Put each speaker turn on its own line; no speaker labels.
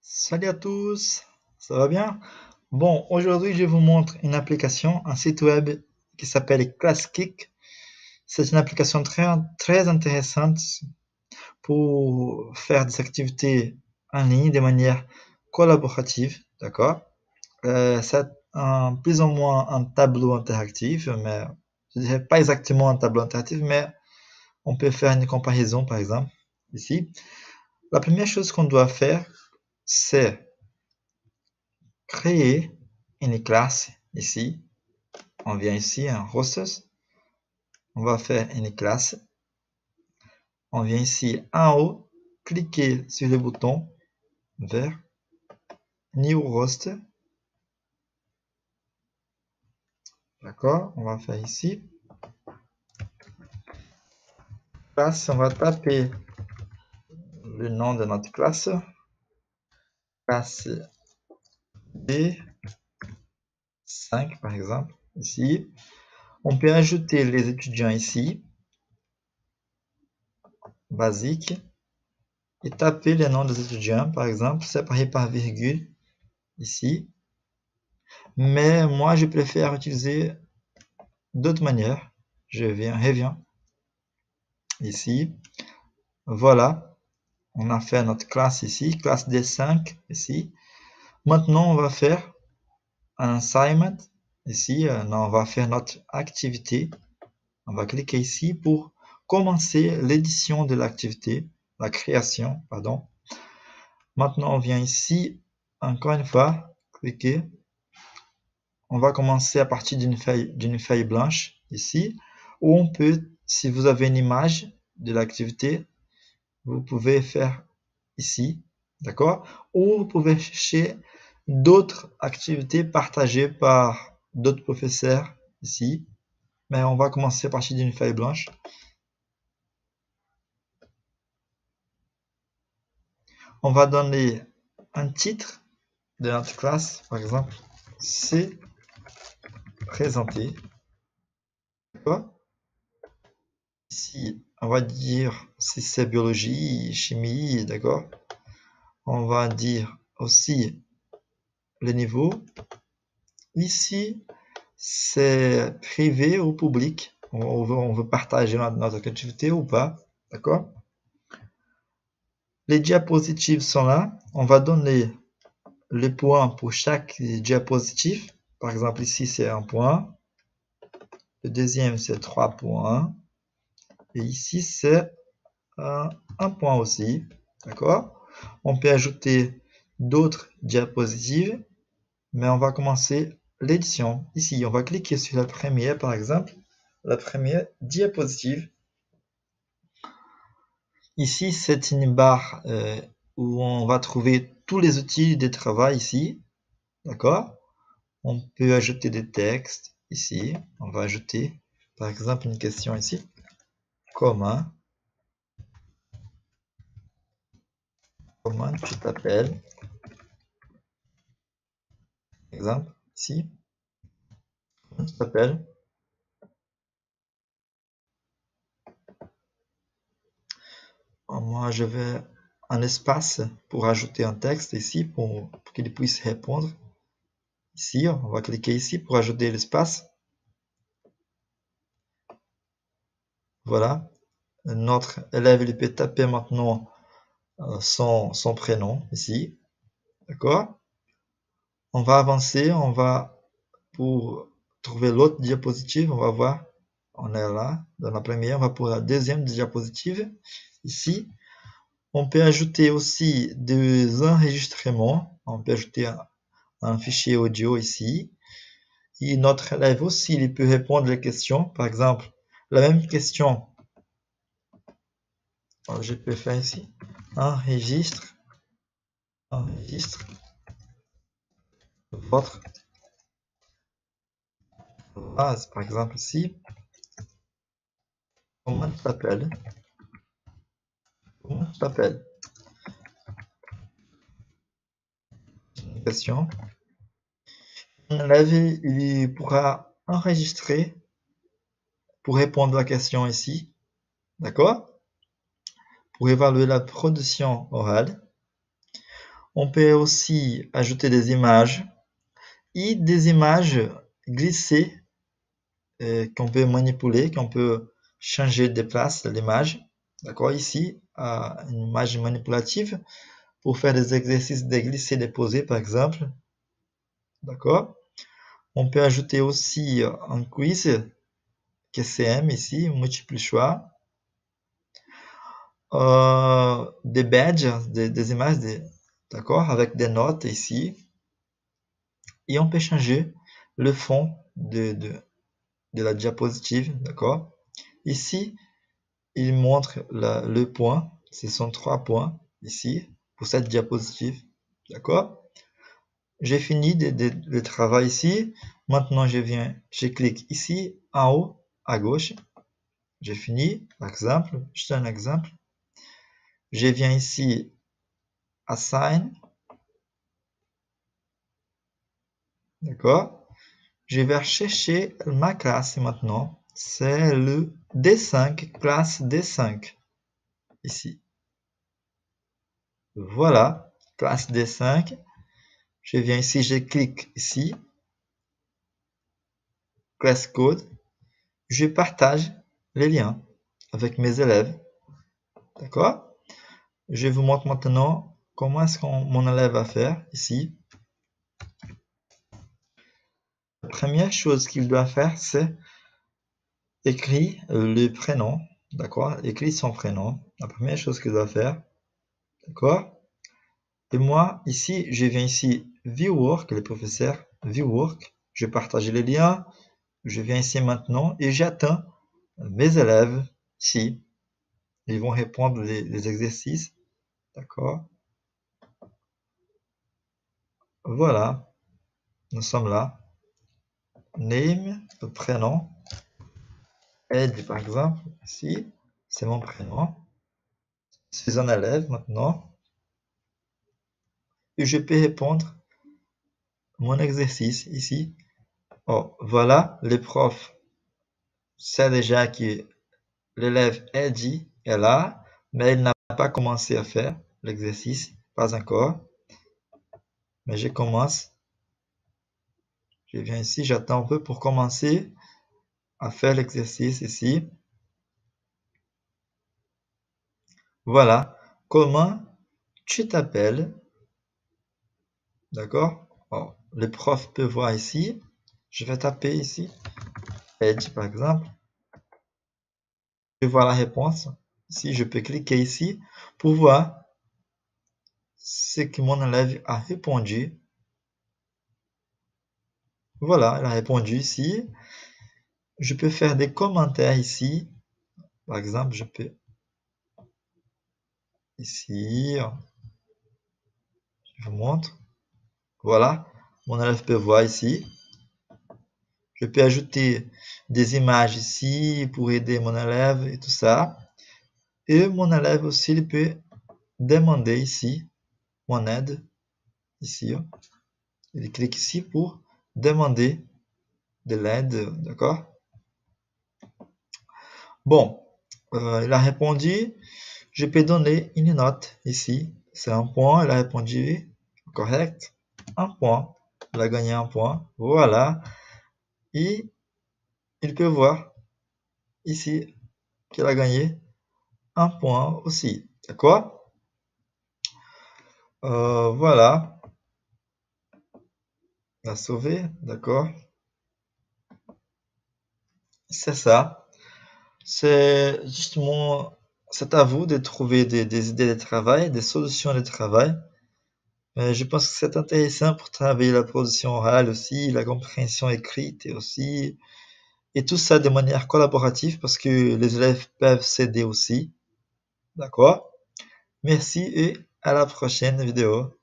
Salut à tous, ça va bien? Bon, aujourd'hui je vous montre une application, un site web qui s'appelle ClassKick. C'est une application très intéressante pour faire des activités en ligne de manière collaborative, d'accord? C'est plus ou moins un tableau interactif, mais je dirais pas exactement un tableau interactif, mais on peut faire une comparaison par exemple ici. La première chose qu'on doit faire, c'est créer une classe ici. On vient ici en Rosters. On va faire une classe. On vient ici en haut, cliquer sur le bouton vert, New Roster. D'accord? On va faire ici. Classe, on va taper le nom de notre classe. Classe B5 par exemple, ici. On peut ajouter les étudiants ici, basique, et taper les noms des étudiants, par exemple, séparés par virgule, ici. Mais moi, je préfère utiliser d'autres manières. Je reviens ici. Voilà, on a fait notre classe ici, classe D5 ici. Maintenant, on va faire un assignment ici. Non, on va faire notre activité. On va cliquer ici pour commencer l'édition de l'activité, la création, pardon. Maintenant, on vient ici, encore une fois, cliquer. On va commencer à partir d'une feuille blanche ici, où on peut, si vous avez une image de l'activité, vous pouvez faire ici, d'accord? Ou vous pouvez chercher d'autres activités partagées par d'autres professeurs ici. Mais on va commencer à partir d'une feuille blanche. On va donner un titre de notre classe, par exemple, c'est présenter. D'accord? Ici, on va dire si c'est biologie, chimie, d'accord? On va dire aussi les niveaux. Ici, c'est privé ou public. On veut partager notre activité ou pas, d'accord? Les diapositives sont là. On va donner les points pour chaque diapositive. Par exemple, ici, c'est un point. Le deuxième, c'est 3 points. Et ici, c'est un point aussi. D'accord? On peut ajouter d'autres diapositives, mais on va commencer l'édition. Ici, on va cliquer sur la première, par exemple, la première diapositive. Ici, c'est une barre où on va trouver tous les outils de travail ici. D'accord? On peut ajouter des textes ici. On va ajouter, par exemple, une question ici. Comment tu t'appelles? Exemple, ici. Comment tu t'appelles? Moi, je vais un espace pour ajouter un texte ici pour qu'il puisse répondre. Ici, on va cliquer ici pour ajouter l'espace. Voilà. Notre élève il peut taper maintenant son prénom ici. D'accord? On va avancer, on va pour trouver l'autre diapositive, on va voir. On est là, dans la première, on va pour la deuxième diapositive. Ici, on peut ajouter aussi des enregistrements. On peut ajouter un fichier audio ici. Et notre élève aussi, il peut répondre les questions. Par exemple, la même question. Alors, je peux faire ici. Enregistre votre base. Par exemple, ici. Comment tu t'appelles? Comment tu t'appelles? Une question. L'élève, il pourra enregistrer pour répondre à la question ici. D'accord? Pour évaluer la production orale. On peut aussi ajouter des images et des images glissées qu'on peut manipuler, qu'on peut changer de place de l'image. D'accord? Ici, une image manipulative pour faire des exercices de glisser, déposer par exemple. D'accord? On peut ajouter aussi un quiz, QCM ici, multiple choix. Des badges, des images, d'accord, avec des notes ici. Et on peut changer le fond de la diapositive, d'accord. Ici, il montre le point, ce sont 3 points ici pour cette diapositive, d'accord. J'ai fini le travail ici. Maintenant, je clique ici en haut à gauche. J'ai fini, par exemple, juste un exemple. Je viens ici Assign, d'accord. Je vais chercher ma classe maintenant. C'est le D5, classe D5, ici. Voilà, classe D5. Je viens ici, je clique ici, class code. Je partage les liens avec mes élèves, d'accord. Je vous montre maintenant comment est-ce que mon élève va faire ici. La première chose qu'il doit faire, c'est écrire le prénom, d'accord, écrire son prénom. La première chose qu'il doit faire, d'accord. Et moi, ici, je viens ici, View Work, le professeur, View Work. Je partage les liens. Je viens ici maintenant et j'attends mes élèves ici. Ils vont répondre les exercices. D'accord. Voilà. Nous sommes là. Name, le prénom. Ed, par exemple, ici. C'est mon prénom. Je suis un élève maintenant. Et je peux répondre mon exercice ici. Oh, voilà, le prof sait déjà que l'élève Eddie est là, mais il n'a pas commencé à faire l'exercice, pas encore. Mais je commence. Je viens ici, j'attends un peu pour commencer à faire l'exercice ici. Voilà. Comment tu t'appelles? D'accord? Oh, le prof peut voir ici. Je vais taper ici. Edge, par exemple. Je vois la réponse. Ici, je peux cliquer ici pour voir ce que mon élève a répondu. Voilà, il a répondu ici. Je peux faire des commentaires ici. Par exemple, je peux ici, je vous montre. Voilà, mon élève peut voir ici. Je peux ajouter des images ici pour aider mon élève et tout ça. Et mon élève aussi, il peut demander ici mon aide. Ici, il clique ici pour demander de l'aide, d'accord? Bon, il a répondu. Je peux donner une note ici. C'est un point. Il a répondu correct. Un point. Il a gagné un point. Voilà. Et il peut voir ici qu'il a gagné un point aussi. D'accord? Voilà. Il a sauvé. D'accord? C'est ça. C'est justement, c'est à vous de trouver des idées de travail, des solutions de travail. Je pense que c'est intéressant pour travailler la production orale aussi, la compréhension écrite et aussi, et tout ça de manière collaborative parce que les élèves peuvent s'aider aussi. D'accord? Merci et à la prochaine vidéo.